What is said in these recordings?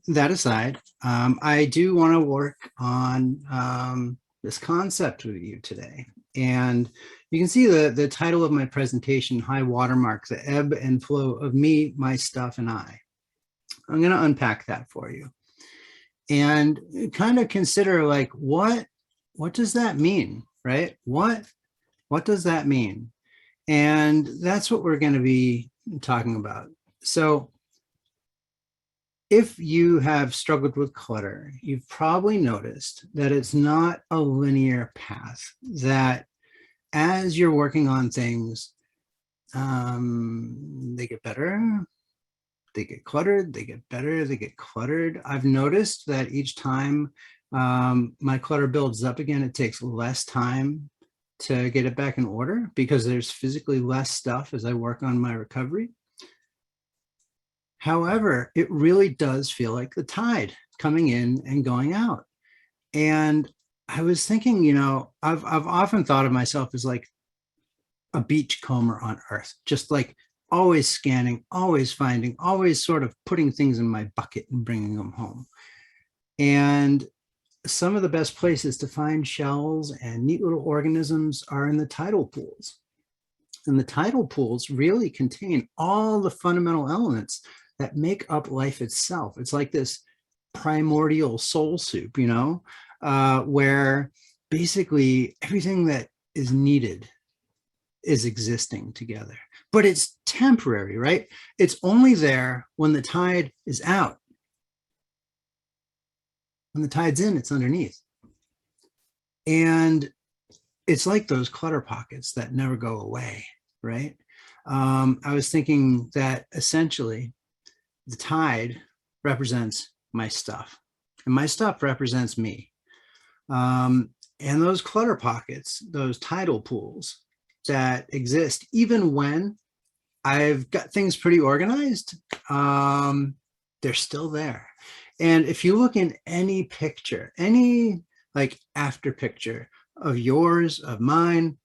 that aside, I do want to work on this concept with you today. And you can see the title of my presentation, High Watermark, the ebb and flow of me, my stuff, and I. I'm going to unpack that for you and kind of consider like, what does that mean, right? What does that mean? And that's what we're going to be talking about. So if you have struggled with clutter, you've probably noticed that it's not a linear path, that as you're working on things, they get better, they get cluttered, they get better, they get cluttered. I've noticed that each time my clutter builds up again, it takes less time to get it back in order because there's physically less stuff as I work on my recovery. However, it really does feel like the tide coming in and going out. And I was thinking, I've often thought of myself as like a beachcomber on Earth, just like always scanning, always finding, always sort of putting things in my bucket and bringing them home. And some of the best places to find shells and neat little organisms are in the tidal pools. And the tidal pools really contain all the fundamental elements that make up life itself. It's like this primordial soul soup, where basically everything that is needed is existing together. But it's temporary, right? It's only there when the tide is out. When the tide's in, it's underneath. And it's like those clutter pockets that never go away, right? I was thinking that essentially the tide represents my stuff, and my stuff represents me. And those clutter pockets, those tidal pools that exist, even when I've got things pretty organized, they're still there. And if you look in any picture, any like after picture of yours, of mine,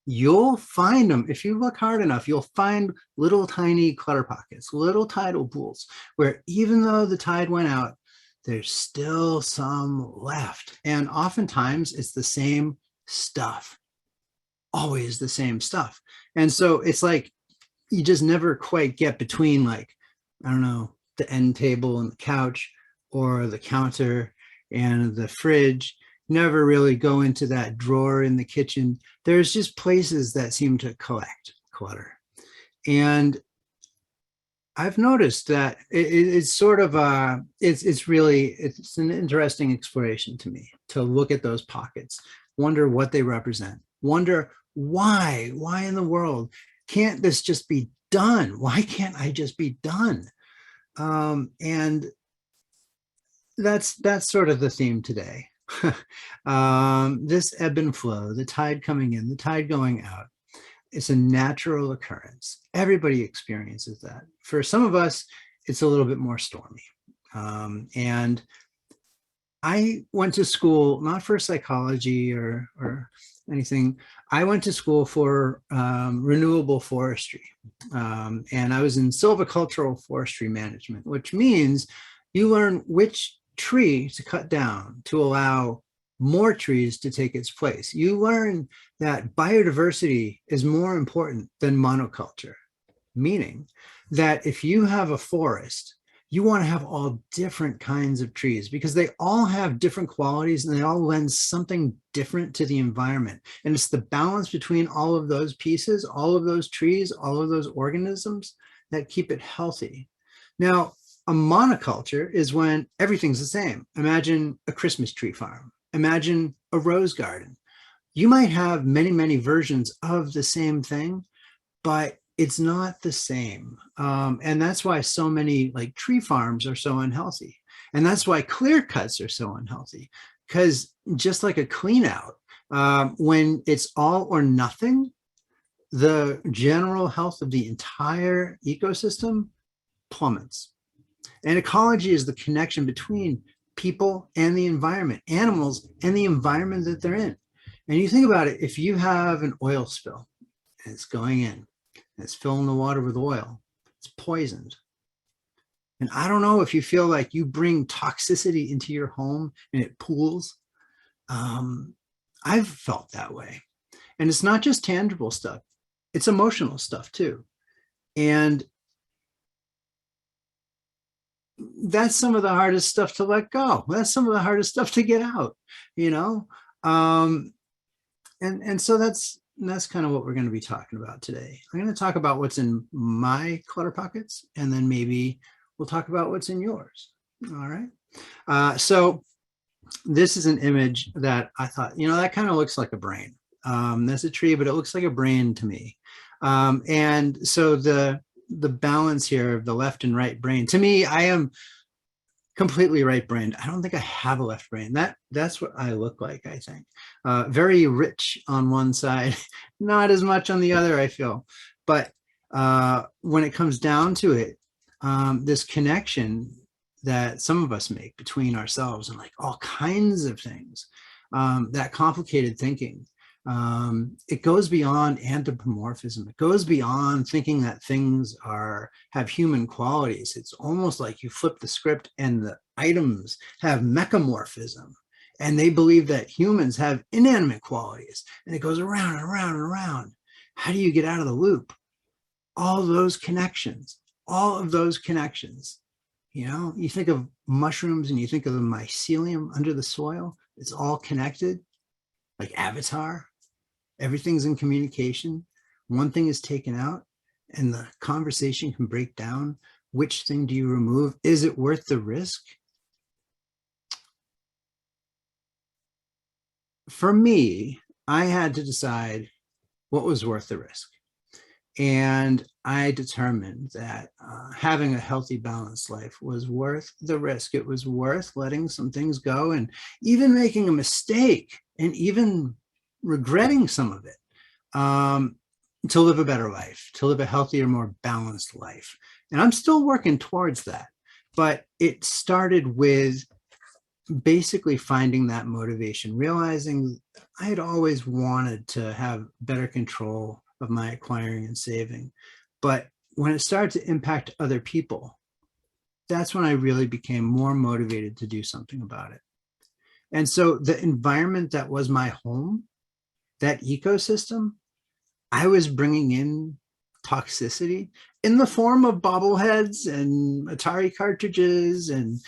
you'll find them. If you look hard enough, you'll find little tiny clutter pockets, little tidal pools, where even though the tide went out, there's still some left. And oftentimes it's the same stuff, always the same stuff. And so it's like, you just never quite get between, like, I don't know, the end table and the couch, or the counter and the fridge. Never really go into that drawer in the kitchen. There's just places that seem to collect clutter. And I've noticed that it's sort of it's an interesting exploration to me to look at those pockets, wonder what they represent, wonder why in the world can't this just be done? Why can't I just be done? And that's sort of the theme today. This ebb and flow, the tide coming in, the tide going out, it's a natural occurrence. Everybody experiences that. For some of us, it's a little bit more stormy. And I went to school, not for psychology or anything. I went to school for renewable forestry. And I was in silvicultural forestry management, which means you learn which tree to cut down to allow more trees to take its place. You learn that biodiversity is more important than monoculture, meaning that if you have a forest, you want to have all different kinds of trees because they all have different qualities and they all lend something different to the environment. And it's the balance between all of those pieces, all of those trees, all of those organisms that keep it healthy. Now, a monoculture is when everything's the same. Imagine a Christmas tree farm. Imagine a rose garden. You might have many, many versions of the same thing, but it's not the same. And that's why so many like tree farms are so unhealthy. And that's why clear cuts are so unhealthy, because just like a clean out, when it's all or nothing, the general health of the entire ecosystem plummets. And ecology is the connection between people and the environment, animals and the environment that they're in. And you think about it, if you have an oil spill and it's going in, and it's filling the water with oil, it's poisoned. And I don't know if you feel like you bring toxicity into your home and it pools. I've felt that way. And it's not just tangible stuff, it's emotional stuff too. And that's some of the hardest stuff to let go. That's some of the hardest stuff to get out, you know? And so that's kind of what we're going to be talking about today. I'm going to talk about what's in my clutter pockets, and then maybe we'll talk about what's in yours. All right. So this is an image that I thought, that kind of looks like a brain. That's a tree, but it looks like a brain to me. And so the balance here of the left and right brain, to me, I am completely right brained. I don't think I have a left brain. That's what I look like, I think. Very rich on one side, not as much on the other, I feel. But when it comes down to it, this connection that some of us make between ourselves and like all kinds of things, that complicated thinking, it goes beyond anthropomorphism. It goes beyond thinking that things have human qualities. It's almost like you flip the script and the items have mechamorphism, and they believe that humans have inanimate qualities, and it goes around and around and around. How do you get out of the loop? All of those connections, you think of mushrooms and you think of the mycelium under the soil. It's all connected, like Avatar. Everything's in communication. One thing is taken out and the conversation can break down. Which thing do you remove? Is it worth the risk? For me, I had to decide what was worth the risk. And I determined that having a healthy, balanced life was worth the risk. It was worth letting some things go and even making a mistake and even regretting some of it, to live a better life, to live a healthier, more balanced life. And I'm still working towards that. But it started with basically finding that motivation, realizing I had always wanted to have better control of my acquiring and saving. But when it started to impact other people, that's when I really became more motivated to do something about it. And so the environment that was my home, that ecosystem, I was bringing in toxicity in the form of bobbleheads and Atari cartridges and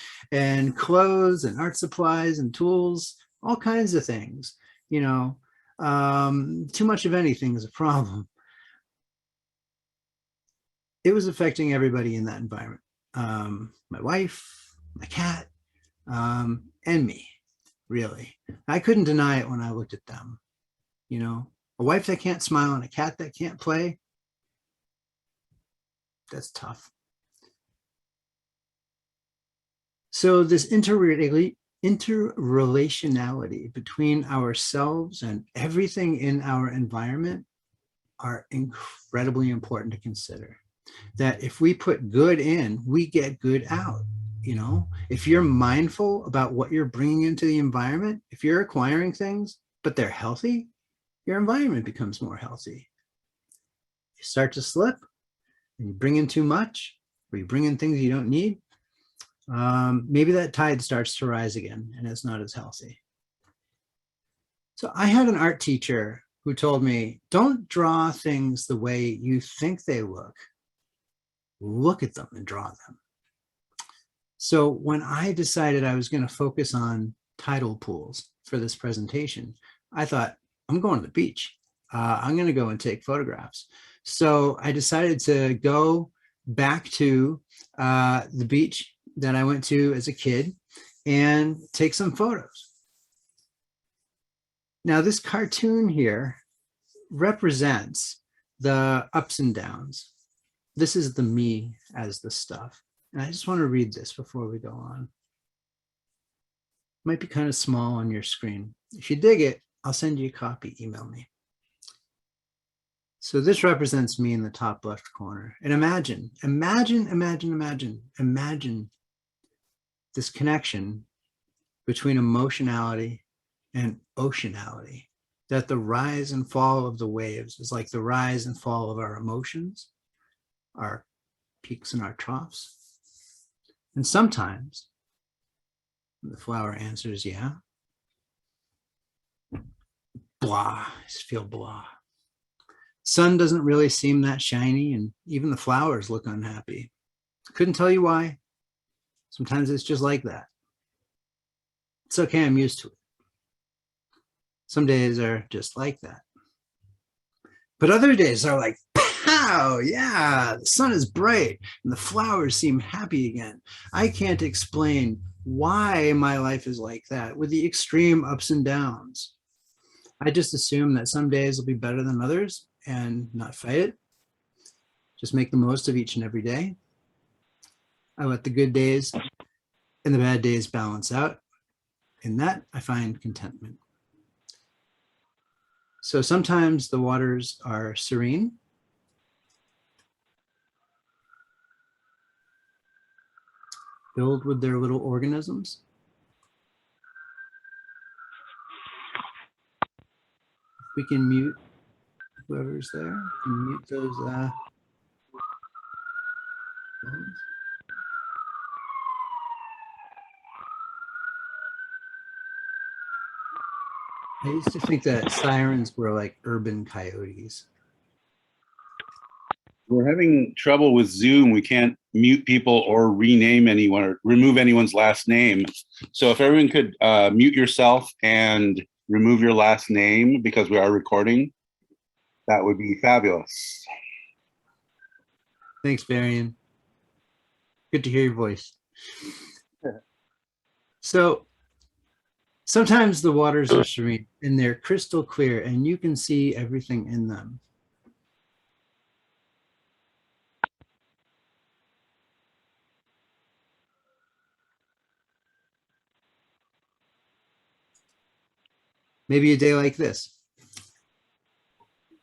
clothes and art supplies and tools, all kinds of things. Too much of anything is a problem. It was affecting everybody in that environment. My wife, my cat, and me, really. I couldn't deny it when I looked at them. A wife that can't smile and a cat that can't play, that's tough. So this interrelationality between ourselves and everything in our environment are incredibly important to consider. That if we put good in, we get good out. If you're mindful about what you're bringing into the environment, if you're acquiring things, but they're healthy, your environment becomes more healthy. You start to slip and you bring in too much, or you bring in things you don't need, maybe that tide starts to rise again and it's not as healthy. So I had an art teacher who told me, don't draw things the way you think they look at them and draw them. So when I decided I was going to focus on tidal pools for this presentation, I thought, I'm going to the beach. I'm going to go and take photographs. So I decided to go back to the beach that I went to as a kid and take some photos. Now, this cartoon here represents the ups and downs. This is the me as the stuff. And I just want to read this before we go on. It might be kind of small on your screen. If you dig it, I'll send you a copy, email me. So this represents me in the top left corner. And imagine this connection between emotionality and oceanality, that the rise and fall of the waves is like the rise and fall of our emotions, our peaks and our troughs. And sometimes the flower answers, yeah. Blah, I just feel blah. Sun doesn't really seem that shiny, and even the flowers look unhappy. Couldn't tell you why. Sometimes it's just like that. It's okay, I'm used to it. Some days are just like that. But other days are like, pow, yeah, the sun is bright and the flowers seem happy again. I can't explain why my life is like that with the extreme ups and downs. I just assume that some days will be better than others and not fight it. Just make the most of each and every day. I let the good days and the bad days balance out. In that, I find contentment. So sometimes the waters are serene. Filled with their little organisms. We can mute whoever's there. Mute those phones. I used to think that sirens were like urban coyotes. We're having trouble with Zoom. We can't mute people or rename anyone or remove anyone's last name. So if everyone could mute yourself and remove your last name because we are recording, that would be fabulous. Thanks, Varian. Good to hear your voice. So sometimes the waters are serene and they're crystal clear and you can see everything in them. Maybe a day like this.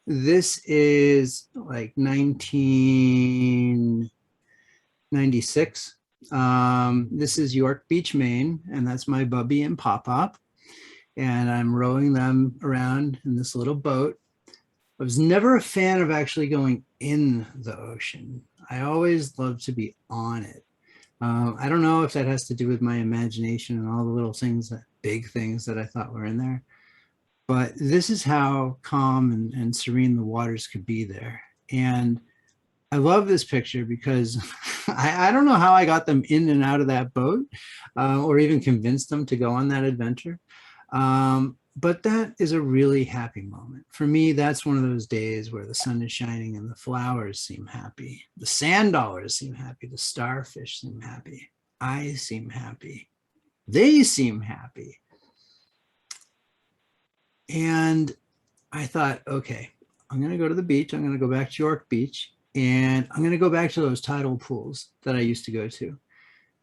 This is like 1996. This is York Beach, Maine, and that's my Bubby and Pop Pop. And I'm rowing them around in this little boat. I was never a fan of actually going in the ocean. I always loved to be on it. I don't know if that has to do with my imagination and all the little things, that big things that I thought were in there. But this is how calm and serene the waters could be there. And I love this picture because I don't know how I got them in and out of that boat or even convinced them to go on that adventure. But that is a really happy moment. For me, that's one of those days where the sun is shining and the flowers seem happy. The sand dollars seem happy. The starfish seem happy. I seem happy. They seem happy. And I thought, okay, I'm going to go to the beach. I'm going to go back to York Beach and I'm going to go back to those tidal pools that I used to go to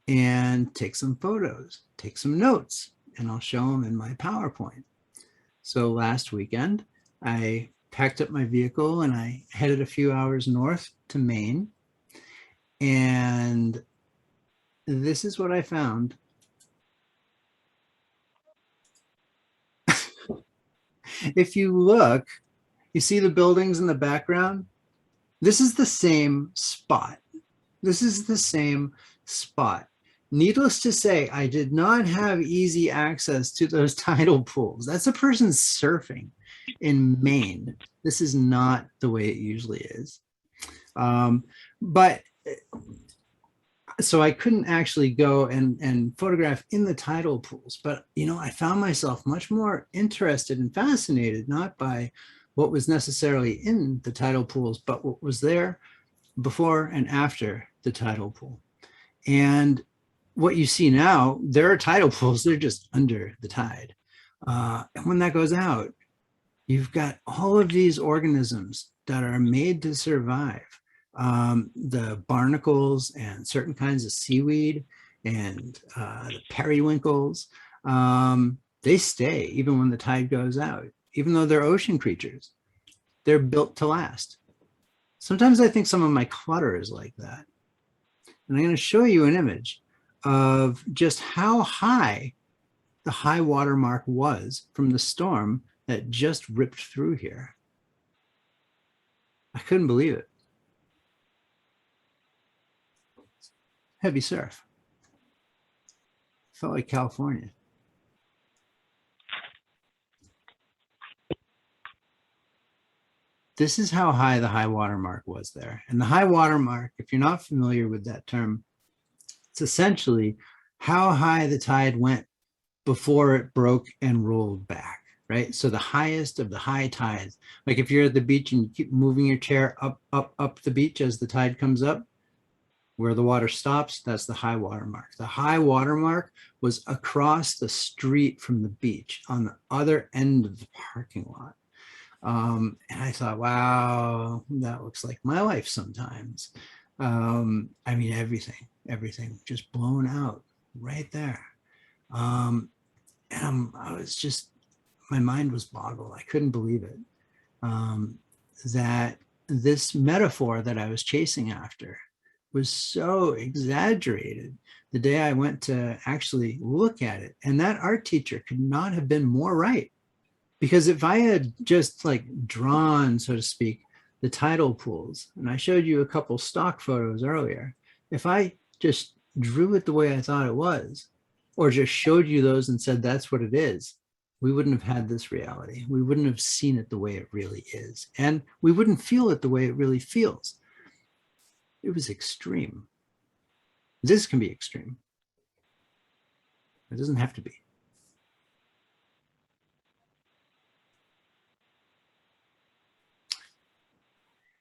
and take some photos, take some notes, and I'll show them in my PowerPoint. So last weekend, I packed up my vehicle and I headed a few hours north to Maine. And this is what I found. If you look, you see the buildings in the background? This is the same spot. This is the same spot. Needless to say, I did not have easy access to those tidal pools. That's a person surfing in Maine. This is not the way it usually is. But so I couldn't actually go and photograph in the tidal pools. But, you know, I found myself much more interested and fascinated, not by what was necessarily in the tidal pools, but what was there before and after the tidal pool. And what you see now, there are tidal pools, they're just under the tide. And when that goes out, you've got all of these organisms that are made to survive. The barnacles and certain kinds of seaweed and the periwinkles, they stay even when the tide goes out, even though they're ocean creatures. They're built to last. Sometimes I think some of my clutter is like that. And I'm going to show you an image of just how high the high water mark was from the storm that just ripped through here. I couldn't believe it. Heavy surf. felt like California. This is how high the high water mark was there. And the high water mark, if you're not familiar with that term, it's essentially how high the tide went before it broke and rolled back, right? So the highest of the high tides, like if you're at the beach and you keep moving your chair up, up, up the beach as the tide comes up, where the water stops, that's the high water mark. The high water mark was across the street from the beach on the other end of the parking lot. And I thought, wow, that looks like my life sometimes. I mean, everything just blown out right there. And I was just, my mind was boggled. I couldn't believe it. That this metaphor that I was chasing after was so exaggerated the day I went to actually look at it. And that art teacher could not have been more right. Because if I had just like drawn, so to speak, the tidal pools, and I showed you a couple stock photos earlier, if I just drew it the way I thought it was, or just showed you those and said that's what it is, we wouldn't have had this reality. We wouldn't have seen it the way it really is. And we wouldn't feel it the way it really feels. It was extreme. This can be extreme. It doesn't have to be.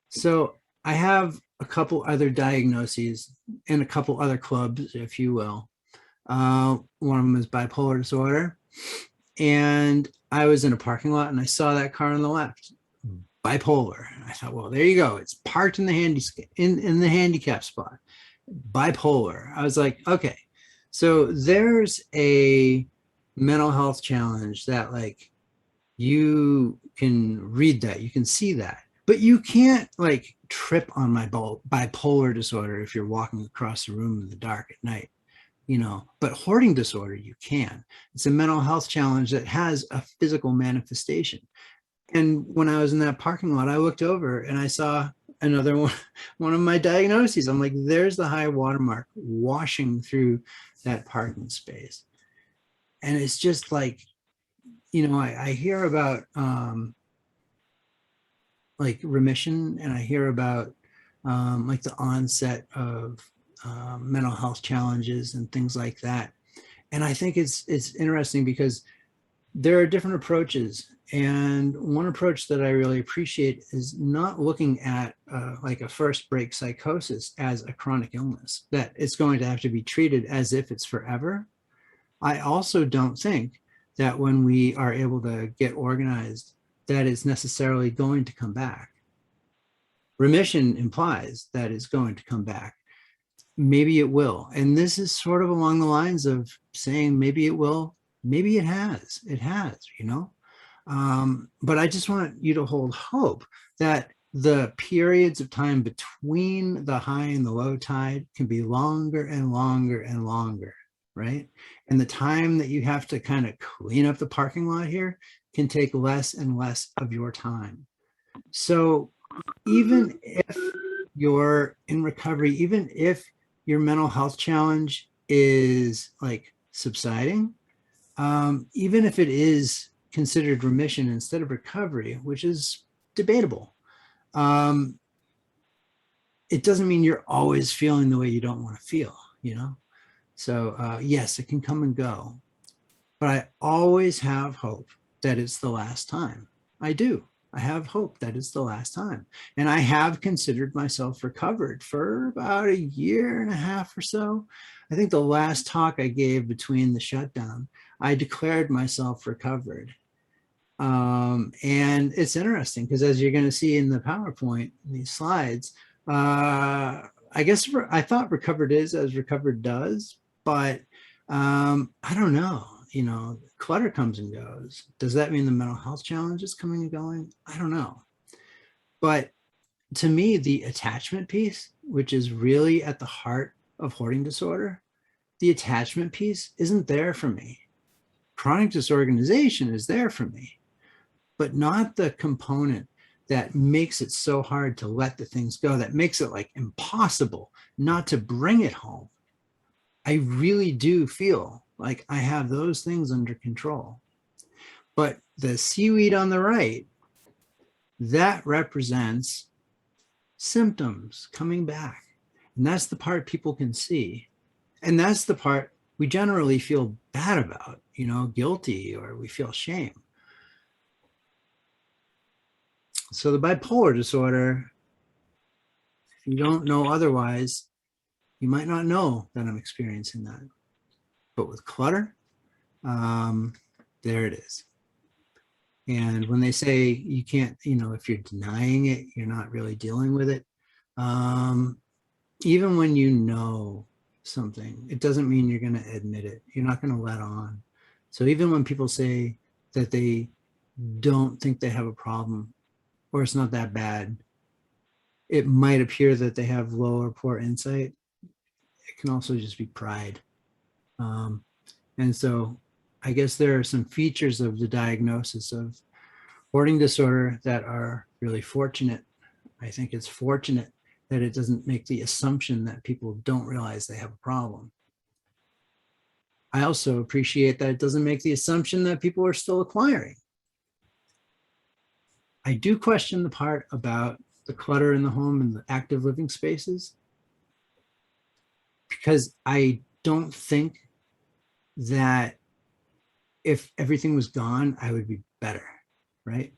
So I have a couple other diagnoses and a couple other clubs, if you will. One of them is bipolar disorder. And I was in a parking lot and I saw that car on the left, bipolar. And I thought, well, there you go. It's parked in the handicap spot, bipolar. I was like, okay, so there's a mental health challenge that like you can read that, you can see that. But you can't like trip on my bipolar disorder if you're walking across the room in the dark at night, you know, but hoarding disorder, you can. It's a mental health challenge that has a physical manifestation. And when I was in that parking lot, I looked over and I saw another one of my diagnoses. I'm like, there's the high watermark washing through that parking space. And it's just like, you know, I hear about, like remission, and I hear about like the onset of mental health challenges and things like that. And I think it's interesting because there are different approaches. And one approach that I really appreciate is not looking at like a first break psychosis as a chronic illness, that it's going to have to be treated as if it's forever. I also don't think that when we are able to get organized, that is necessarily going to come back. Remission implies that it's going to come back. Maybe it will. And this is sort of along the lines of saying maybe it will, maybe it has. It has, you know? But I just want you to hold hope that the periods of time between the high and the low tide can be longer and longer and longer, right? And the time that you have to kind of clean up the parking lot here can take less and less of your time. So even if you're in recovery, even if your mental health challenge is like subsiding, even if it is considered remission instead of recovery, which is debatable, it doesn't mean you're always feeling the way you don't want to feel, you know? So yes, it can come and go, but I always have hope that it's the last time. I do. I have hope that it's the last time. And I have considered myself recovered for about a year and a half or so. I think the last talk I gave between the shutdown, I declared myself recovered. And it's interesting because as you're going to see in the PowerPoint, these slides, I guess I thought recovered is as recovered does, but I don't know. You know, clutter comes and goes. Does that mean the mental health challenge is coming and going? I don't know. But to me, the attachment piece, which is really at the heart of hoarding disorder, the attachment piece isn't there for me. Chronic disorganization is there for me, but not the component that makes it so hard to let the things go, that makes it like impossible not to bring it home. I really do feel Like I have those things under control. But the seaweed on the right, that represents symptoms coming back. And that's the part people can see. And that's the part we generally feel bad about, guilty, or we feel shame. So the bipolar disorder, if you don't know otherwise, you might not know that I'm experiencing that. But with clutter, there it is. And when they say you can't, if you're denying it, you're not really dealing with it. Even when you know something, it doesn't mean you're going to admit it. You're not going to let on. So even when people say that they don't think they have a problem or it's not that bad, it might appear that they have low or poor insight. It can also just be pride. And so I guess there are some features of the diagnosis of hoarding disorder that are really fortunate. I think it's fortunate that it doesn't make the assumption that people don't realize they have a problem. I also appreciate that it doesn't make the assumption that people are still acquiring. I do question the part about the clutter in the home and the active living spaces, because I don't think that if everything was gone, I would be better, right?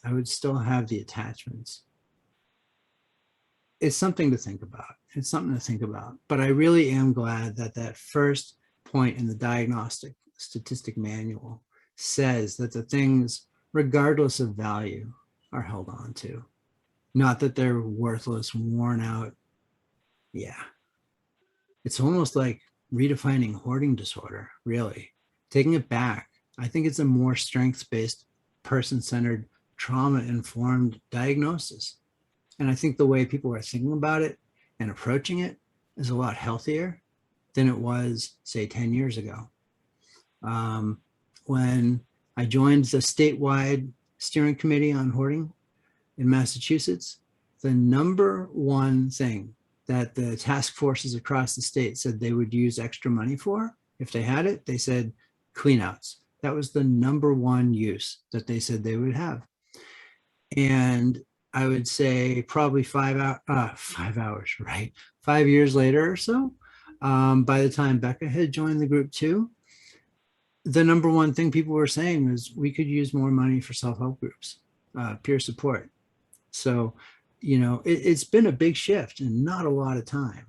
I would still have the attachments. It's something to think about. It's something to think about. But I really am glad that that first point in the diagnostic statistic manual says that the things, regardless of value, are held on to. Not that they're worthless, worn out. Yeah. It's almost like redefining hoarding disorder, really. Taking it back. I think it's a more strengths-based, person-centered, trauma-informed diagnosis. And I think the way people are thinking about it and approaching it is a lot healthier than it was, say, 10 years ago. When I joined the statewide steering committee on hoarding in Massachusetts, the number one thing that the task forces across the state said they would use extra money for, if they had it, they said cleanouts. That was the number one use that they said they would have. And I would say probably 5 hours, right? 5 years later or so, by the time Becca had joined the group too, the number one thing people were saying was we could use more money for self-help groups, peer support. So, it's been a big shift and not a lot of time.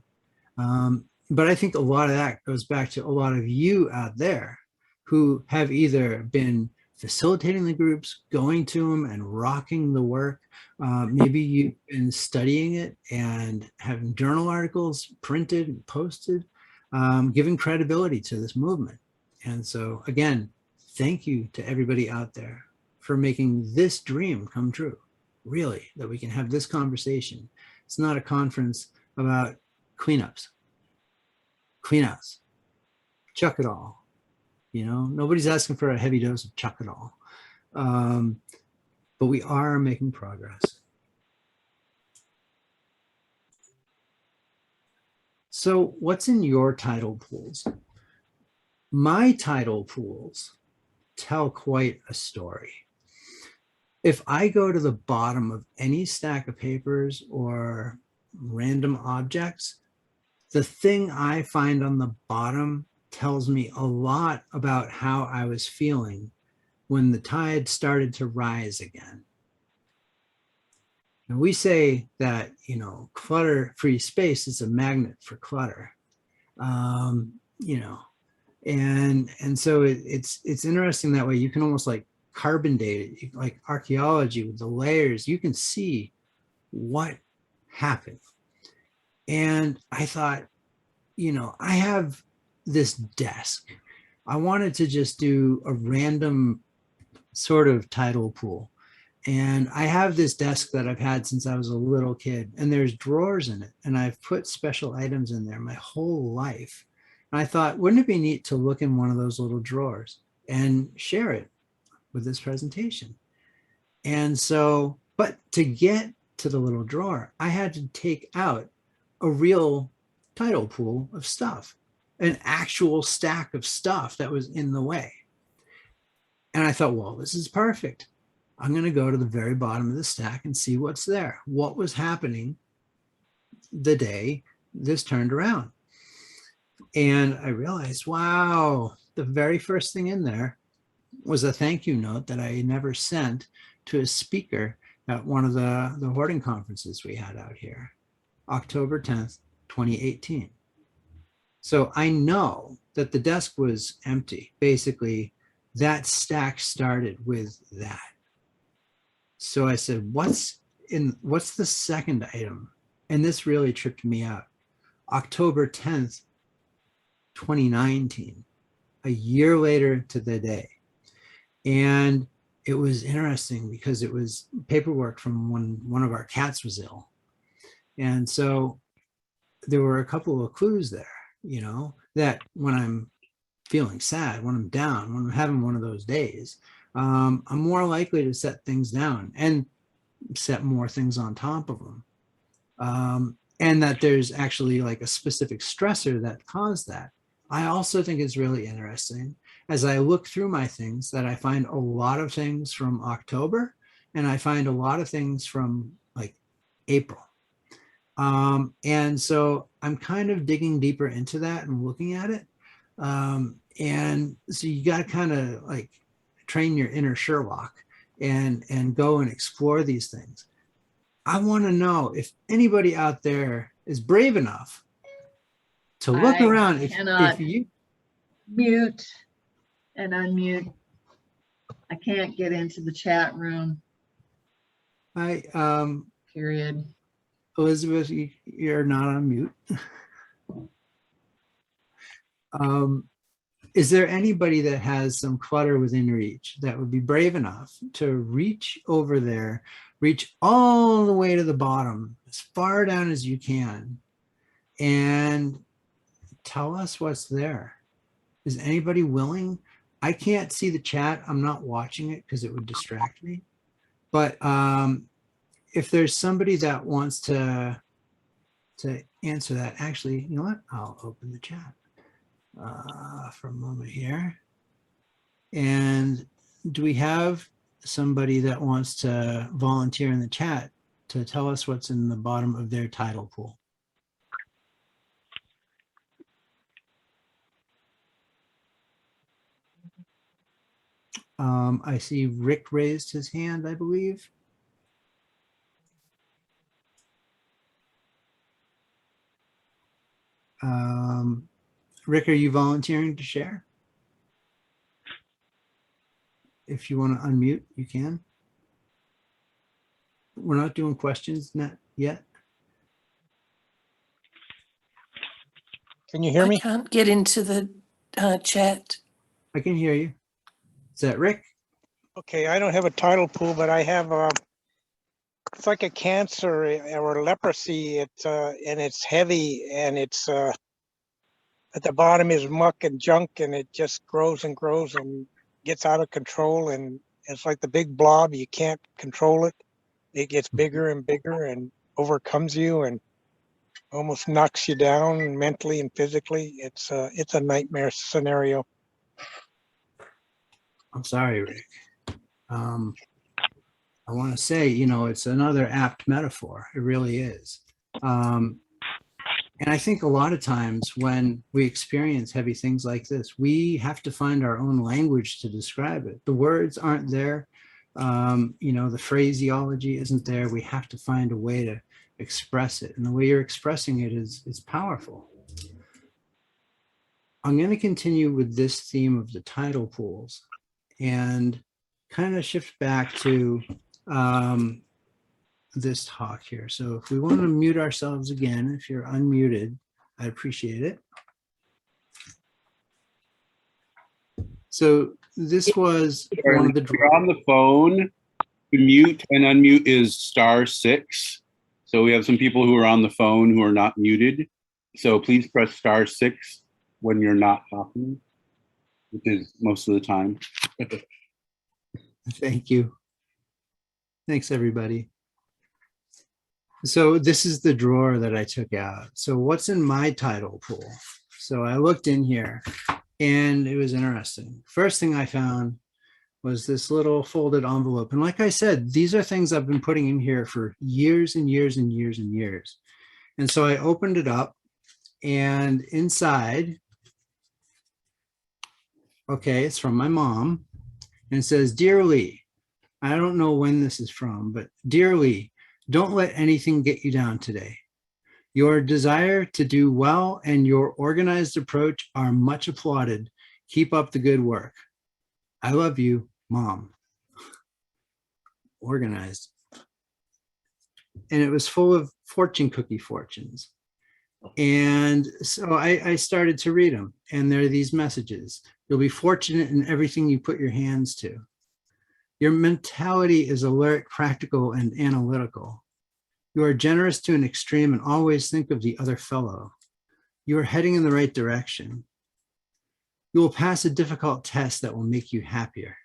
But I think a lot of that goes back to a lot of you out there who have either been facilitating the groups, going to them and rocking the work. Maybe you've been studying it and having journal articles printed and posted, giving credibility to this movement. And so again, thank you to everybody out there for making this dream come true. Really, that we can have this conversation. It's not a conference about cleanups, cleanouts, chuck it all. Nobody's asking for a heavy dose of chuck it all. But we are making progress. So what's in your tidal pools? My tidal pools tell quite a story. If I go to the bottom of any stack of papers or random objects, the thing I find on the bottom tells me a lot about how I was feeling when the tide started to rise again. And we say that, clutter-free space is a magnet for clutter. And so it's interesting that way. You can almost like carbon date it, like archaeology with the layers. You can see what happened. And I thought, I have this desk. I wanted to just do a random sort of tidal pool. And I have this desk that I've had since I was a little kid, and there's drawers in it. And I've put special items in there my whole life. And I thought, wouldn't it be neat to look in one of those little drawers and share it with this presentation? And so, but to get to the little drawer, I had to take out a real tidal pool of stuff. an actual stack of stuff that was in the way. And I thought, well, this is perfect. I'm going to go to the very bottom of the stack and see what's there. What was happening the day this turned around? And I realized, wow, the very first thing in there was a thank you note that I never sent to a speaker at one of the hoarding conferences we had out here, October 10th, 2018. So I know that the desk was empty. Basically, that stack started with that. So I said, what's the second item? And this really tripped me out. October 10th, 2019, a year later to the day. And it was interesting because it was paperwork from when one of our cats was ill. And so there were a couple of clues there, you know, that when I'm feeling sad, when I'm down, when I'm having one of those days, I'm more likely to set things down and set more things on top of them. And that there's actually like a specific stressor that caused that. I also think it's really interesting as I look through my things that I find a lot of things from October and I find a lot of things from like April. And so I'm kind of digging deeper into that and looking at it. And so you got to kind of like train your inner Sherlock and go and explore these things. I want to know if anybody out there is brave enough to look around. If you mute and unmute. I can't get into the chat room. Period. Elizabeth, you're not on mute. Is there anybody that has some clutter within reach that would be brave enough to reach over there, reach all the way to the bottom, as far down as you can, and tell us what's there? Is anybody willing? I can't see the chat. I'm not watching it because it would distract me. But if there's somebody that wants to answer that, actually, you know what? I'll open the chat for a moment here. And do we have somebody that wants to volunteer in the chat to tell us what's in the bottom of their title pool? I see Rick raised his hand, I believe. Rick, are you volunteering to share? If you want to unmute, you can. We're not doing questions yet. Can you hear me? I can't get into the chat. I can hear you. Is that Rick? Okay, I don't have a title pool, but I have it's like a cancer or leprosy. It's and it's heavy, and it's at the bottom is muck and junk, and it just grows and grows and gets out of control, and it's like the big blob. You can't control it. It gets bigger and bigger and overcomes you and almost knocks you down mentally and physically. It's a nightmare scenario. I'm sorry, Rick. I want to say, you know, it's another apt metaphor. It really is. And I think a lot of times when we experience heavy things like this, we have to find our own language to describe it. The words aren't there. You know, the phraseology isn't there. We have to find a way to express it. And the way you're expressing it is powerful. I'm going to continue with this theme of the title pools and kind of shift back to this talk here. So if we want to mute ourselves again, if you're unmuted, I appreciate it. So this was one of the. If you're on the phone, to mute and unmute is *6. So we have some people who are on the phone who are not muted. So please press *6 when you're not talking, which is most of the time. Thank you. Thanks, everybody. So this is the drawer that I took out. So what's in my title pool? So I looked in here and it was interesting. First thing I found was this little folded envelope. And like I said, these are things I've been putting in here for years and years and years and years. And so I opened it up and inside, okay, it's from my mom and it says, "Dear Lee," I don't know when this is from, but "Dear Lee, don't let anything get you down today. Your desire to do well and your organized approach are much applauded. Keep up the good work. I love you, Mom." Organized. And it was full of fortune cookie fortunes. And so I started to read them. And there are these messages. You'll be fortunate in everything you put your hands to. Your mentality is alert, practical, and analytical. You are generous to an extreme and always think of the other fellow. You are heading in the right direction. You will pass a difficult test that will make you happier.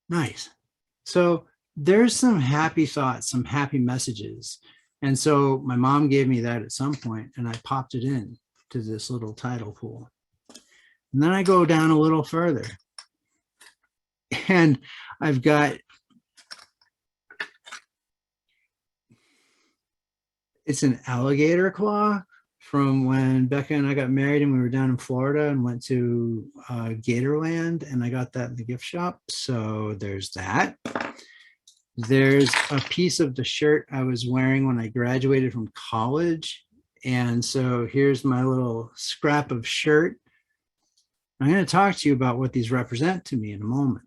Nice. So there's some happy thoughts, some happy messages. And so my mom gave me that at some point and I popped it in to this little title pool. And then I go down a little further and I've got, it's an alligator claw from when Becca and I got married and we were down in Florida and went to Gatorland, and I got that in the gift shop. So there's that. There's a piece of the shirt I was wearing when I graduated from college. And so here's my little scrap of shirt. I'm going to talk to you about what these represent to me in a moment,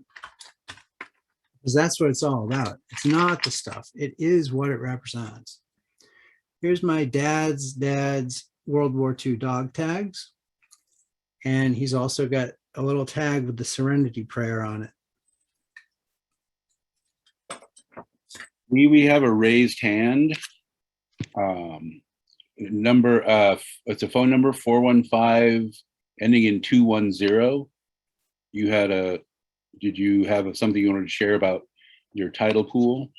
because that's what it's all about. It's not the stuff. It is what it represents. Here's my dad's World War II dog tags. And he's also got a little tag with the Serenity Prayer on it. We have a raised hand. It's a phone number 415 ending in 210. Did you have something you wanted to share about your title pool?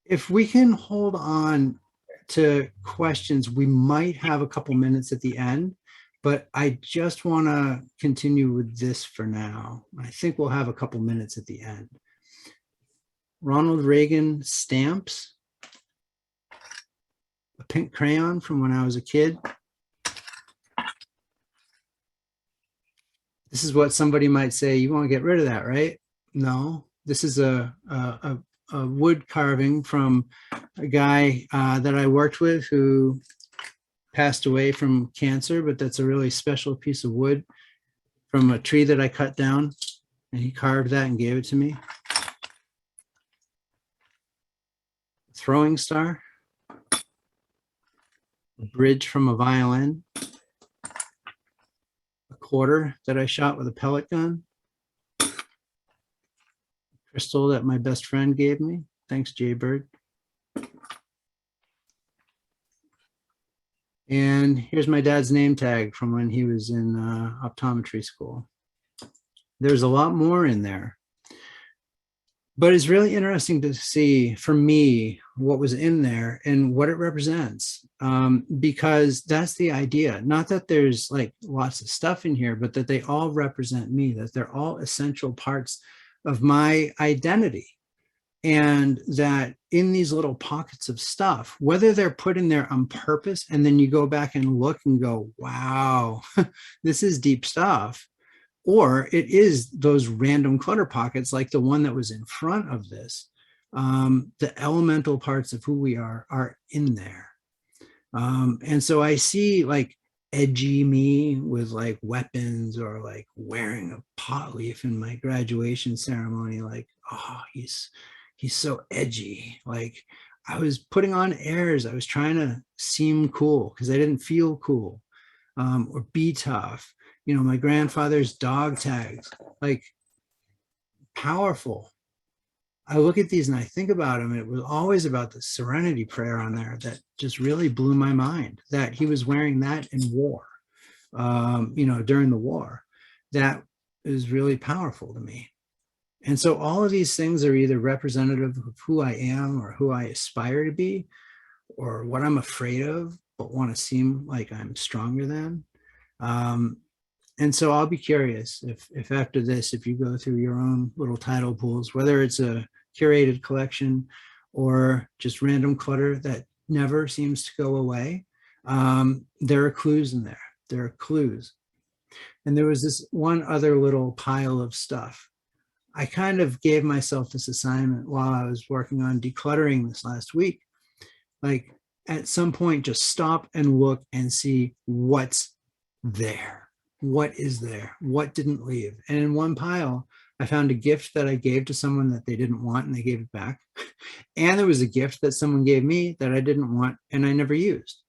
If we can hold on to questions, we might have a couple minutes at the end, but I just want to continue with this for now. I think we'll have a couple minutes at the end. Ronald Reagan stamps, a pink crayon from when I was a kid. This is what somebody might say, you want to get rid of that, right? No, this is a wood carving from a guy that I worked with who passed away from cancer, but that's a really special piece of wood from a tree that I cut down, and he carved that and gave it to me. Throwing star, a bridge from a violin, a quarter that I shot with a pellet gun, crystal that my best friend gave me. Thanks, Jay Bird. And here's my dad's name tag from when he was in optometry school. There's a lot more in there. But it's really interesting to see, for me, what was in there and what it represents. Because that's the idea. Not that there's like lots of stuff in here, but that they all represent me, that they're all essential parts of my identity. And that in these little pockets of stuff, whether they're put in there on purpose, and then you go back and look and go, wow, this is deep stuff. Or it is those random clutter pockets like the one that was in front of this. The elemental parts of who we are in there. And so I see like edgy me with like weapons, or like wearing a pot leaf in my graduation ceremony. Like, oh, he's so edgy. Like I was putting on airs. I was trying to seem cool because I didn't feel cool, or be tough. You know, my grandfather's dog tags, like powerful. I look at these and I think about him, and it was always about the Serenity Prayer on there that just really blew my mind, that he was wearing that in war, you know, during the war. That is really powerful to me. And so all of these things are either representative of who I am or who I aspire to be, or what I'm afraid of, but want to seem like I'm stronger than. Um, and so I'll be curious if after this, if you go through your own little title pools, whether it's a curated collection or just random clutter that never seems to go away, there are clues in there. There are clues. And there was this one other little pile of stuff. I kind of gave myself this assignment while I was working on decluttering this last week. Like at some point, just stop and look and see what's there. What is there? What didn't leave? And in one pile, I found a gift that I gave to someone that they didn't want and they gave it back. And there was a gift that someone gave me that I didn't want and I never used.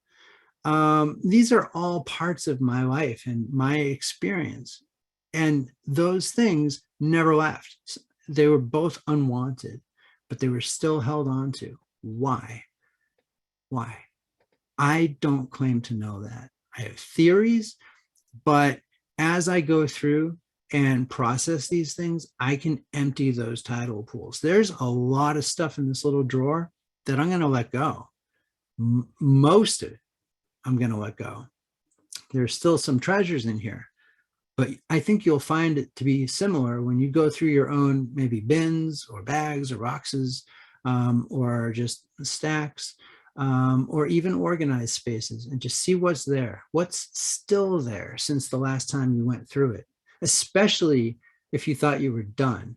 These are all parts of my life and my experience. And those things never left. They were both unwanted, but they were still held on to. Why? Why? I don't claim to know that. I have theories, but as I go through and process these things, I can empty those title pools. There's a lot of stuff in this little drawer that I'm going to let go. Most of it, I'm going to let go. There's still some treasures in here, but I think you'll find it to be similar when you go through your own maybe bins or bags or boxes, or just stacks, or even organized spaces, and just see what's there, what's still there since the last time you went through it, especially if you thought you were done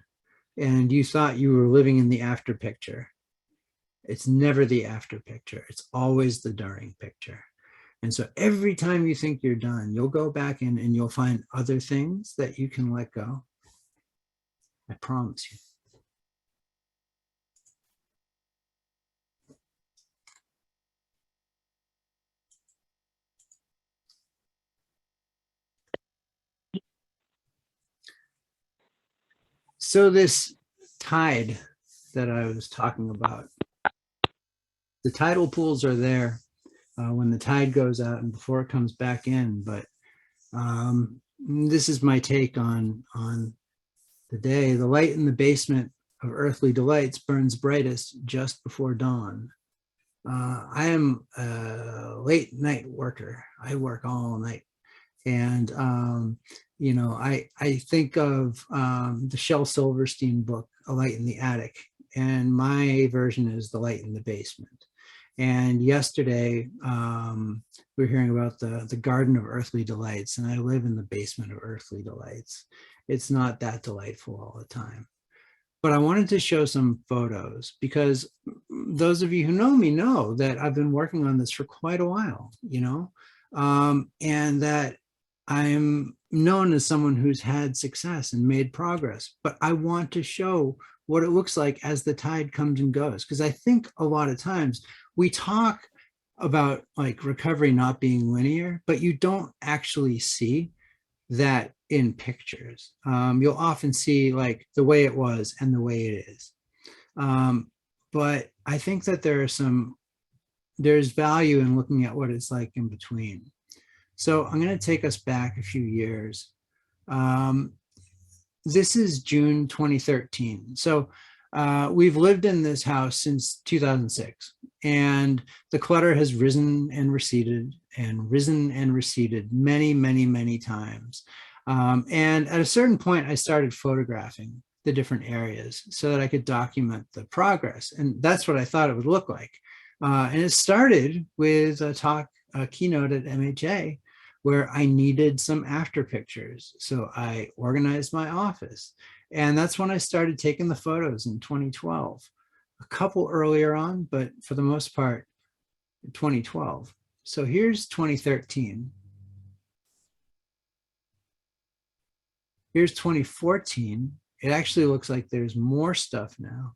and you thought you were living in the after picture. It's never the after picture. It's always the during picture. And so every time you think you're done, you'll go back in and you'll find other things that you can let go. I promise you. So this tide that I was talking about, the tidal pools are there when the tide goes out and before it comes back in. But this is my take on the day. The light in the basement of earthly delights burns brightest just before dawn. I am a late night worker. I work all night. And, you know, I think of the Shel Silverstein book, A Light in the Attic, and my version is The Light in the Basement. And yesterday, we were hearing about the Garden of Earthly Delights, and I live in the basement of Earthly Delights. It's not that delightful all the time. But I wanted to show some photos because those of you who know me know that I've been working on this for quite a while, you know, and that I'm known as someone who's had success and made progress, but I want to show what it looks like as the tide comes and goes. Because I think a lot of times we talk about like recovery not being linear, but you don't actually see that in pictures. You'll often see like the way it was and the way it is. But I think that there's value in looking at what it's like in between. So I'm going to take us back a few years. This is June 2013. So we've lived in this house since 2006, and the clutter has risen and receded many, many, many times. And at a certain point, I started photographing the different areas so that I could document the progress. And that's what I thought it would look like. And it started with a keynote at MHA, where I needed some after pictures. So I organized my office. And that's when I started taking the photos in 2012. A couple earlier on, but for the most part, 2012. So here's 2013. Here's 2014. It actually looks like there's more stuff now.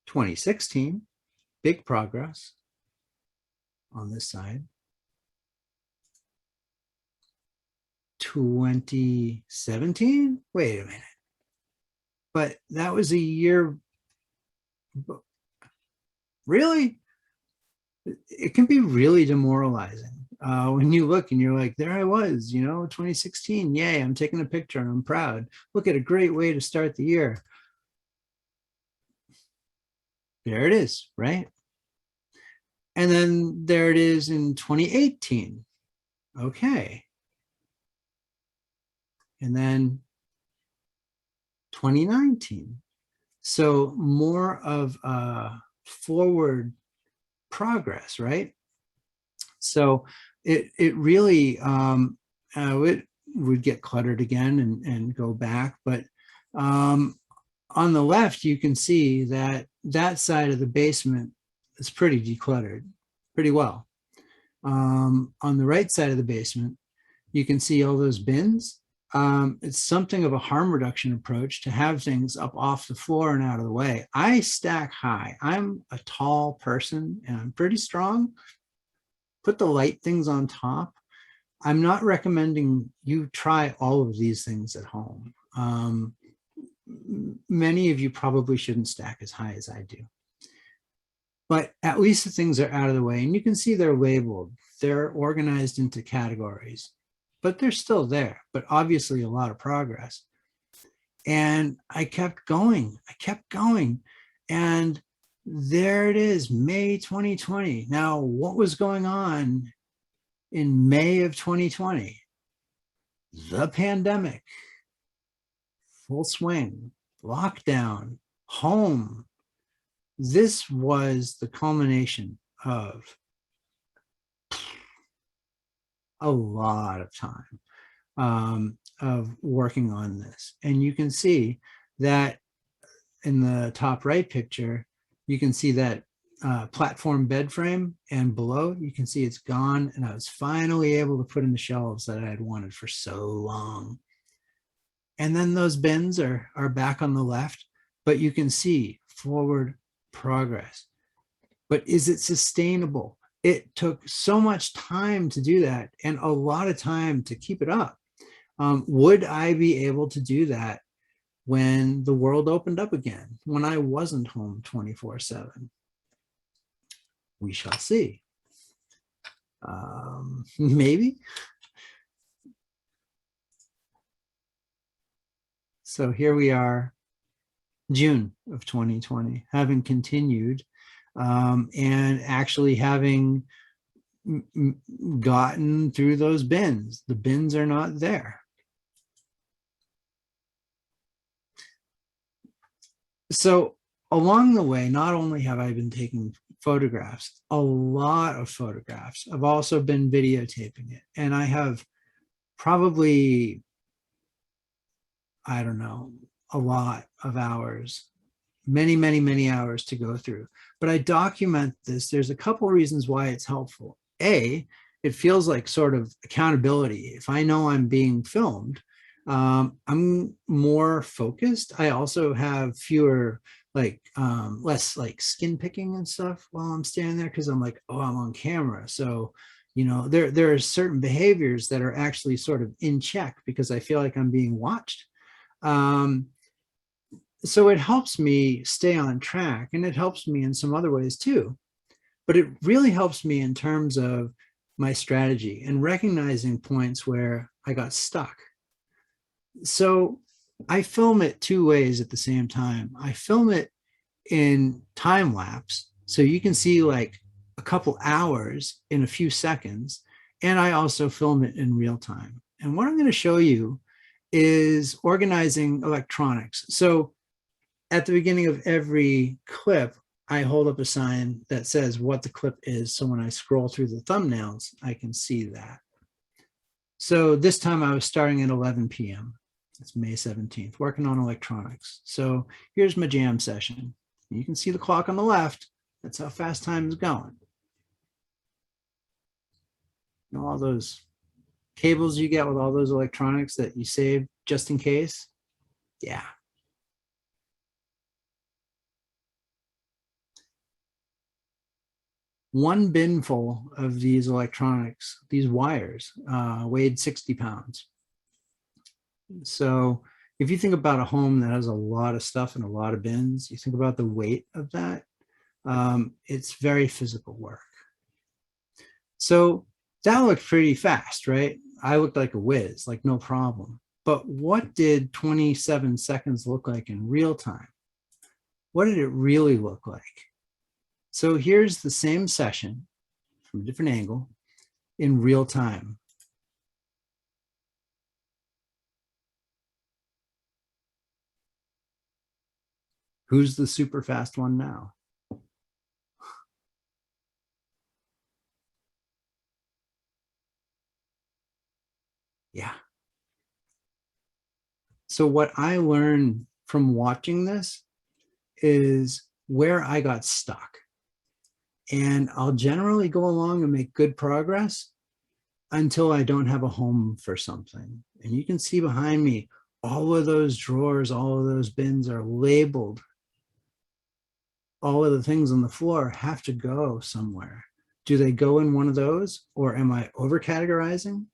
(2016), big progress on this side. 2017, wait a minute. But that was a year, really? It can be really demoralizing when you look and you're like, there I was, 2016, yay, I'm taking a picture and I'm proud. Look at a great way to start the year. There it is, right? And then there it is in 2018. Okay. And then 2019. So more of a forward progress, right? So it really it would get cluttered again and go back. But on the left, you can see that that side of the basement is pretty decluttered, pretty well. On the right side of the basement, you can see all those bins. It's something of a harm reduction approach to have things up off the floor and out of the way. I stack high. I'm a tall person and I'm pretty strong. Put the light things on top. I'm not recommending you try all of these things at home. Many of you probably shouldn't stack as high as I do. But at least the things are out of the way, and you can see they're labeled. They're organized into categories, but they're still there, but obviously a lot of progress. And I kept going. And there it is, May 2020. Now, what was going on in May of 2020? The pandemic, full swing, lockdown, home. This was the culmination of a lot of time of working on this. And you can see that in the top right picture, you can see that platform bed frame, and below you can see it's gone, and I was finally able to put in the shelves that I had wanted for so long. And then those bins are back on the left, but you can see forward progress. But is it sustainable? It took so much time to do that and a lot of time to keep it up. Would I be able to do that when the world opened up again, when I wasn't home 24/7? We shall see. Maybe. So here we are, June of 2020, having continued and actually having gotten through those bins. The bins are not there. So along the way, not only have I been taking photographs, a lot of photographs, I've also been videotaping it. And I have probably, I don't know, a lot of hours, many hours to go through. But I document this. There's a couple reasons why it's helpful. A, it feels like sort of accountability. If I know I'm being filmed, I'm more focused. I also have fewer, less like skin picking and stuff while I'm standing there, because I'm like, oh, I'm on camera. So, there are certain behaviors that are actually sort of in check because I feel like I'm being watched. So it helps me stay on track, and it helps me in some other ways too. But it really helps me in terms of my strategy and recognizing points where I got stuck. So I film it two ways at the same time. I film it in time lapse, so you can see like a couple hours in a few seconds. And I also film it in real time. And what I'm going to show you is organizing electronics. So at the beginning of every clip, I hold up a sign that says what the clip is. So when I scroll through the thumbnails, I can see that. So this time I was starting at 11 p.m. It's May 17th, working on electronics. So here's my jam session. You can see the clock on the left. That's how fast time is going. All those cables you get with all those electronics that you save just in case. Yeah. One bin full of these electronics, these wires, weighed 60 pounds. So if you think about a home that has a lot of stuff and a lot of bins, you think about the weight of that. It's very physical work. So that looked pretty fast, right? I looked like a whiz, like no problem. But what did 27 seconds look like in real time? What did it really look like? So here's the same session from a different angle in real time. Who's the super fast one now? Yeah. So what I learned from watching this is where I got stuck. And I'll generally go along and make good progress until I don't have a home for something. And you can see behind me, all of those drawers, all of those bins are labeled. All of the things on the floor have to go somewhere. Do they go in one of those, or am I over categorizing?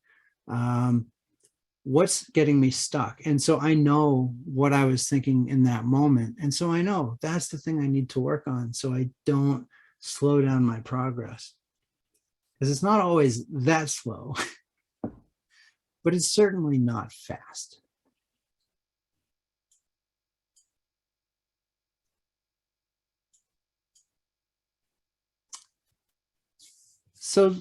What's getting me stuck? And so I know what I was thinking in that moment. And so I know that's the thing I need to work on so I don't slow down my progress. Because it's not always that slow, but it's certainly not fast. So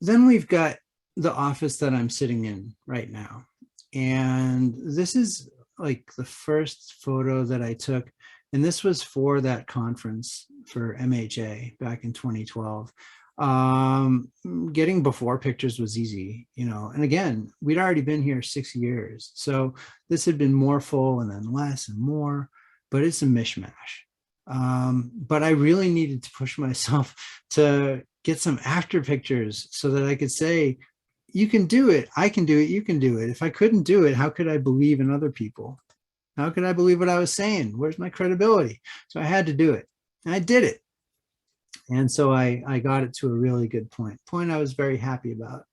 then we've got the office that I'm sitting in right now. And this is like the first photo that I took. And this was for that conference for MHA back in 2012. Getting before pictures was easy, you know, and again, we'd already been here 6 years. So this had been more full and then less and more, but it's a mishmash. But I really needed to push myself to get some after pictures so that I could say, you can do it, I can do it, you can do it. If I couldn't do it, how could I believe in other people? How could I believe what I was saying? Where's my credibility? So I had to do it. And I did it. And so I got it to a really good point I was very happy about.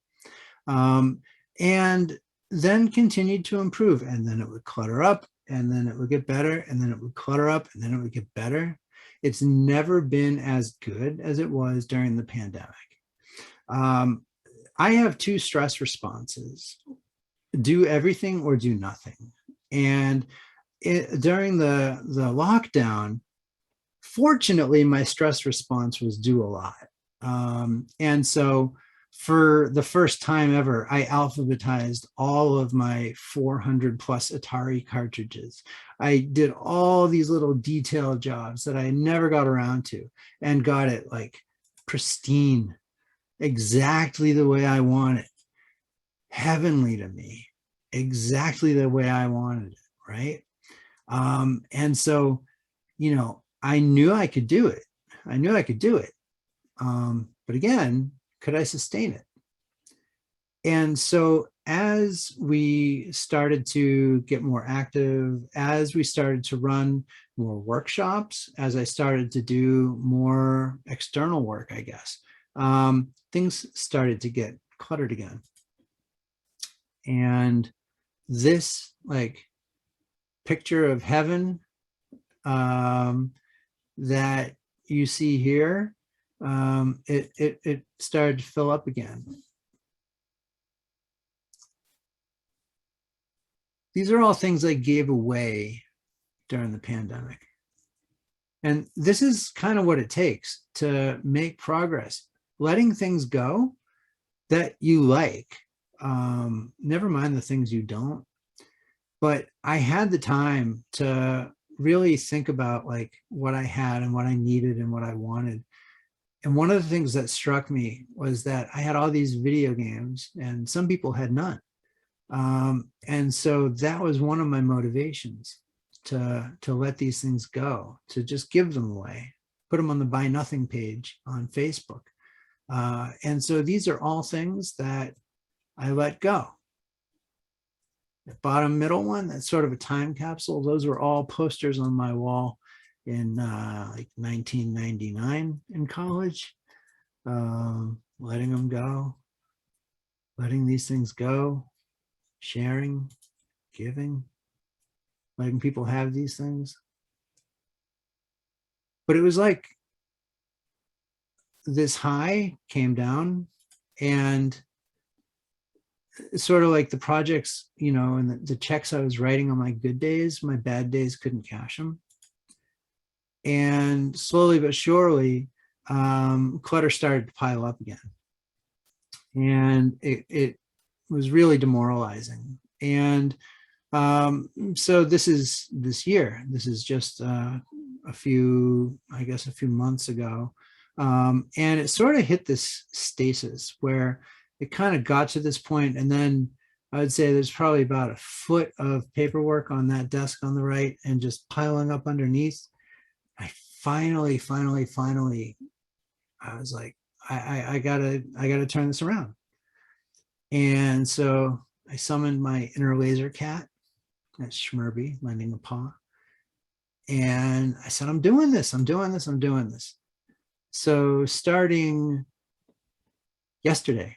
And then continued to improve. And then it would clutter up, and then it would get better, and then it would clutter up, and then it would get better. It's never been as good as it was during the pandemic. I have 2 stress responses: do everything or do nothing. And during the lockdown, fortunately, my stress response was do a lot. And so for the first time ever, I alphabetized all of my 400 plus Atari cartridges. I did all these little detail jobs that I never got around to, and got it like pristine, exactly the way I want it, heavenly to me, exactly the way I wanted it, right? And so, you know, I knew I could do it. I knew I could do it. But again, could I sustain it? And so as we started to get more active, as we started to run more workshops, as I started to do more external work, I guess, things started to get cluttered again. And this like picture of heaven that you see here, it started to fill up again. These are all things I gave away during the pandemic. And this is kind of what it takes to make progress, letting things go that you like, never mind the things you don't. But I had the time to really think about like what I had and what I needed and what I wanted. And one of the things that struck me was that I had all these video games and some people had none. And so that was one of my motivations to let these things go, to just give them away, put them on the Buy Nothing page on Facebook. And so these are all things that I let go. The bottom middle one, that's sort of a time capsule. Those were all posters on my wall in like 1999 in college. Letting them go, letting these things go, sharing, giving, letting people have these things. But it was like this high came down And it's sort of like the projects, you know, and the checks I was writing on my good days, my bad days couldn't cash them. And slowly but surely, clutter started to pile up again. And it was really demoralizing. And so this is this year. This is just a few months ago. And it sort of hit this stasis where it kind of got to this point, and then I would say there's probably about a foot of paperwork on that desk on the right and just piling up underneath. I finally, I was like, I gotta turn this around. And so I summoned my inner laser cat, that's Schmerby, lending a paw. And I said, I'm doing this. So starting yesterday,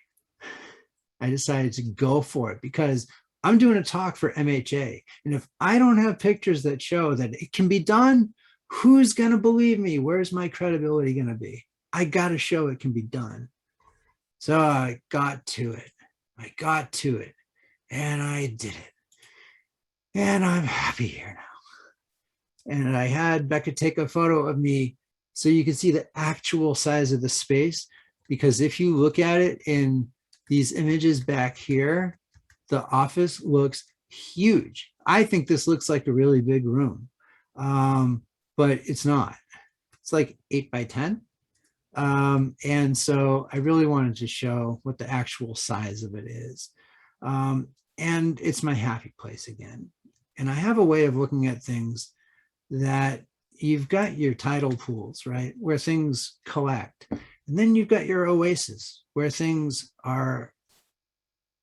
I decided to go for it because I'm doing a talk for MHA. And if I don't have pictures that show that it can be done, who's going to believe me? Where's my credibility going to be? I got to show it can be done. So I got to it. And I did it. And I'm happy here now. And I had Becca take a photo of me so you can see the actual size of the space. Because if you look at it in these images back here, the office looks huge. I think this looks like a really big room, but it's not. It's like 8 by 10. And so I really wanted to show what the actual size of it is. And it's my happy place again. And I have a way of looking at things that you've got your tidal pools, right, where things collect. And then you've got your oasis where things are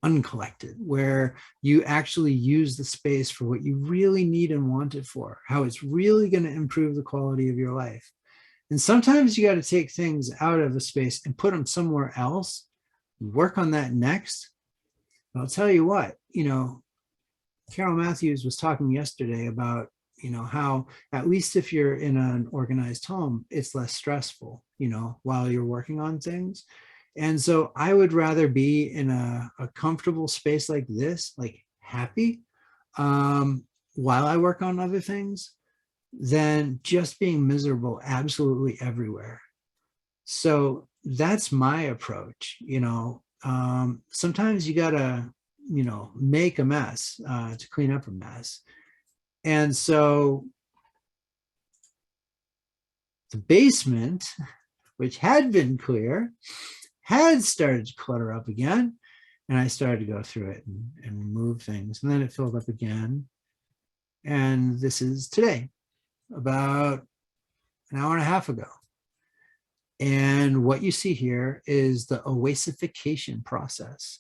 uncollected, where you actually use the space for what you really need and want it for, how it's really going to improve the quality of your life. And sometimes you got to take things out of a space and put them somewhere else, work on that next. But I'll tell you what, you know, Carol Matthews was talking yesterday about, you know, how at least if you're in an organized home, it's less stressful, you know, while you're working on things. And so I would rather be in a comfortable space like this, like happy, while I work on other things, than just being miserable absolutely everywhere. So that's my approach. You know, sometimes you gotta, you know, make a mess to clean up a mess. And so the basement, which had been clear, had started to clutter up again. And I started to go through it and remove things. And then it filled up again. And this is today, about an hour and a half ago. And what you see here is the oasification process.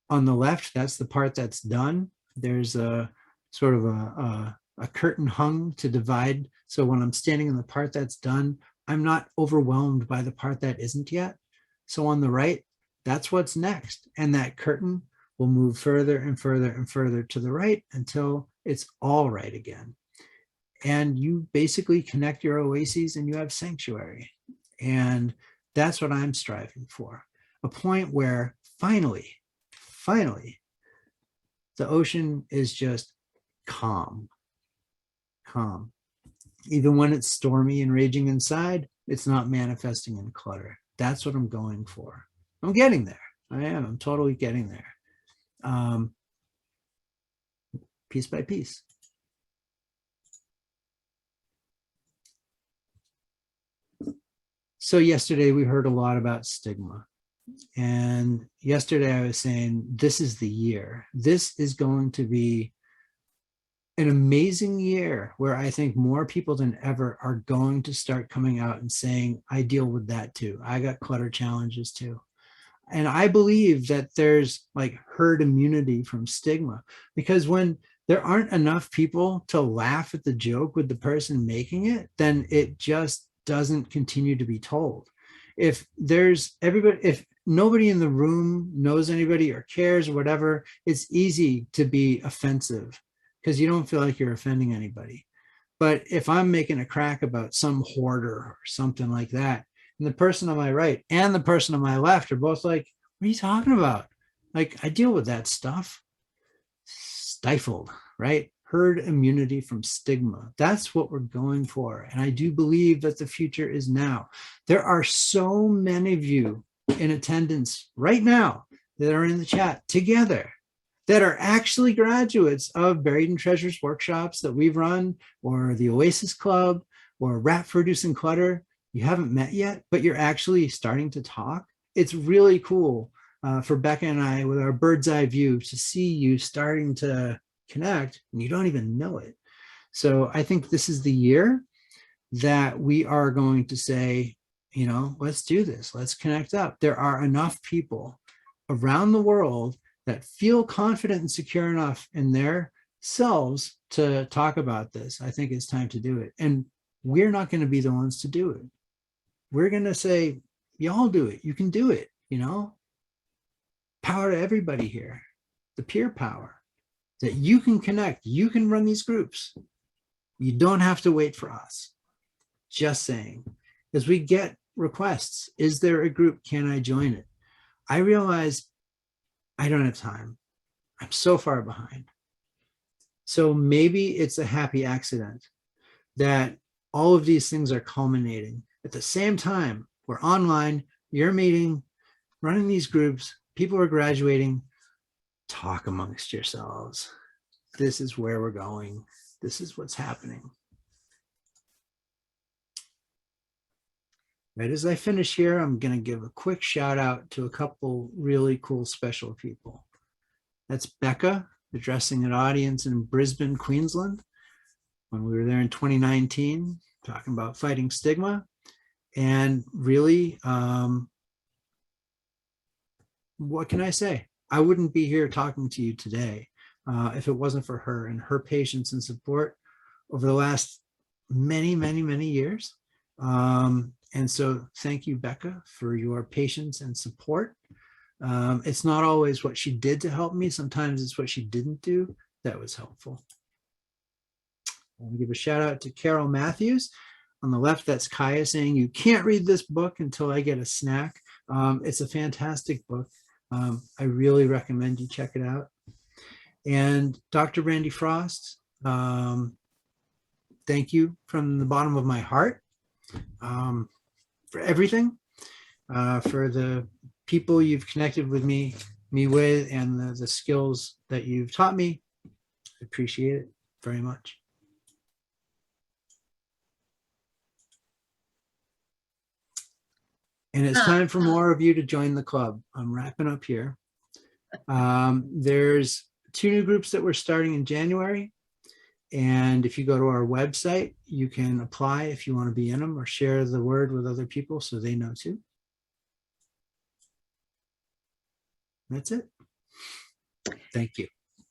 On the left, that's the part that's done. There's a sort of a curtain hung to divide. So when I'm standing in the part that's done, I'm not overwhelmed by the part that isn't yet. So on the right, that's what's next. And that curtain will move further and further and further to the right until it's all right again. And you basically connect your oases and you have sanctuary. And that's what I'm striving for. A point where finally, the ocean is just calm. Even when it's stormy and raging inside, it's not manifesting in clutter. That's what I'm going for. I'm getting there. I'm totally getting there. Piece by piece. So yesterday we heard a lot about stigma. And yesterday I was saying, this is the year. This is going to be an amazing year where I think more people than ever are going to start coming out and saying, I deal with that too. I got clutter challenges too. And I believe that there's like herd immunity from stigma, because when there aren't enough people to laugh at the joke with the person making it, then it just doesn't continue to be told. If nobody in the room knows anybody or cares or whatever, it's easy to be offensive because you don't feel like you're offending anybody. But if I'm making a crack about some hoarder or something like that, And the person on my right and the person on my left are both like, what are you talking about? Like, I deal with that stuff. Stifled, right? Herd immunity from stigma. That's what we're going for. And I do believe that the future is now. There are so many of you in attendance right now that are in the chat together that are actually graduates of Buried in Treasures workshops that we've run, or the Oasis Club, or Rat for Reducing Clutter. You haven't met yet, but you're actually starting to talk. It's really cool for Becca and I, with our bird's eye view, to see you starting to connect and you don't even know it. So I think this is the year that we are going to say, you know, let's do this. Let's connect up. There are enough people around the world that feel confident and secure enough in their selves to talk about this. I think it's time to do it. And we're not going to be the ones to do it. We're going to say, y'all do it. You can do it, you know? Power to everybody here. The peer power that you can connect. You can run these groups. You don't have to wait for us. Just saying. As we get requests, is there a group? Can I join it? I realize I don't have time. I'm so far behind. So maybe it's a happy accident that all of these things are culminating at the same time. We're online, you're meeting, running these groups, people are graduating. Talk amongst yourselves. This is where we're going. This is what's happening. Right as I finish here, I'm going to give a quick shout out to a couple really cool special people. That's Becca addressing an audience in Brisbane, Queensland, when we were there in 2019, talking about fighting stigma. And really, what can I say? I wouldn't be here talking to you today if it wasn't for her and her patience and support over the last many, many, many years. And so thank you, Becca, for your patience and support. It's not always what she did to help me. Sometimes it's what she didn't do that was helpful. I want to give a shout out to Carol Matthews. On the left, that's Kaya saying, you can't read this book until I get a snack. It's a fantastic book. I really recommend you check it out. And Dr. Randy Frost, thank you from the bottom of my heart for everything, for the people you've connected with me with, and the skills that you've taught me. I appreciate it very much. And it's time for more of you to join the club. I'm wrapping up here. There's 2 new groups that we're starting in January. And if you go to our website, you can apply if you want to be in them, or share the word with other people so they know too. That's it. Thank you.